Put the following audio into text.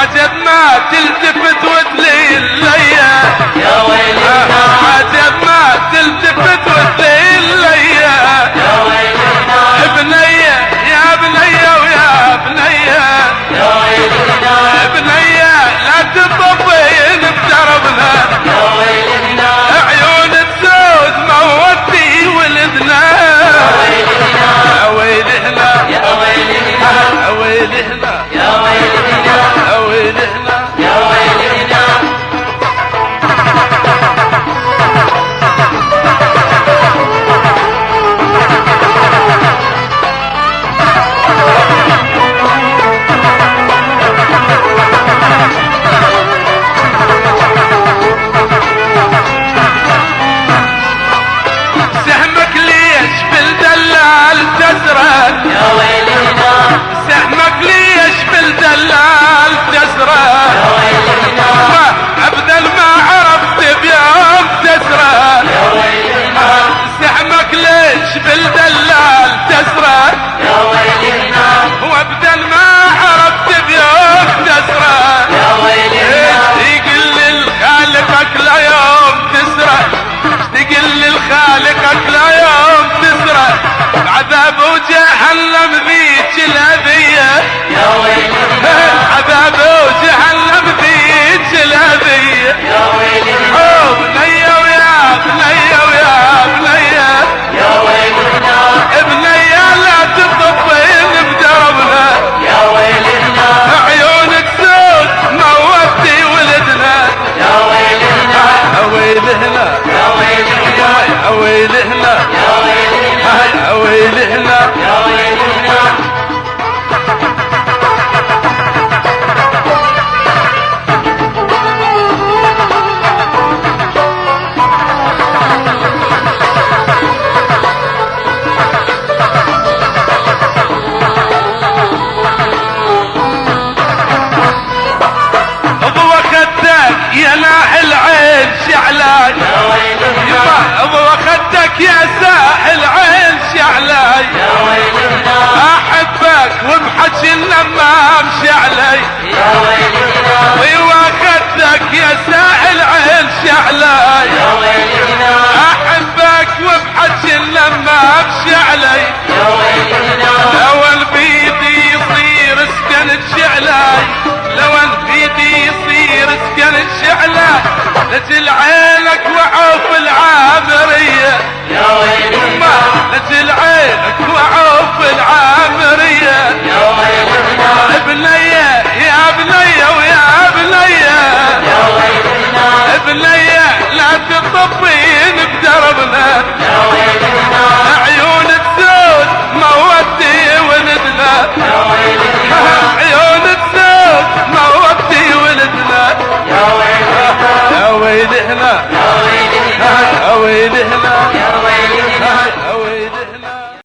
عجب ما تلتفت وتليل ليا يا ويلنا عجب ما تلتفت وتليل ليا يا ويلنا بنية يا بنية ويا بنية يا ويلنا بنية لا تطفين بدربنا يا ويلنا عيون السود موتي ولدنا يا ويلنا يا ويلنا يا ويلنا يا ويلنا يا ويلنا يا ويلنا سهمك ليش بالدلال تزرق يا ويلنا سهمك ليش بالدلال تزرق يا ويلنا ابدل ما عرفت بيوم تزرق يا ويلنا سهمك ليش بالدلال تزرق يا ويلنا وابدل ما عرفت بيوم تزرق يا ويلنا تقل لخالقك لا يوم تسرق تقل لخالقك لا يوم تسرق عذاب وجهنم ذيك الاذية يا ويلنا عذاب وجهنم ذيك الاذية يا ويلنا بنية ويا بنية ويا بنية يا ويلنا بنية لا تطفين بدربنا يا ويلنا عيونك سود موتي ولدنا يا ويلنا يا ويلنا يا ويلنا يا ويلنا يا ويلنا يا ويلنا يا ويلنا اضوى خدك يا ناحل عين شعلاي يا ويلنا اضوى خدك يا ساحل عين شعلاي يا ويلنا احبك وبحكي النمام شعلي يا ويلنا ايوه خدك يا ساحل عين شعلاي يا ويلنا احبك وبحكي النمام شعلي يا ويلنا لو البيدي يصير سكن الشعلاي لو البيدي يصير سكن الشعلاي لجل عين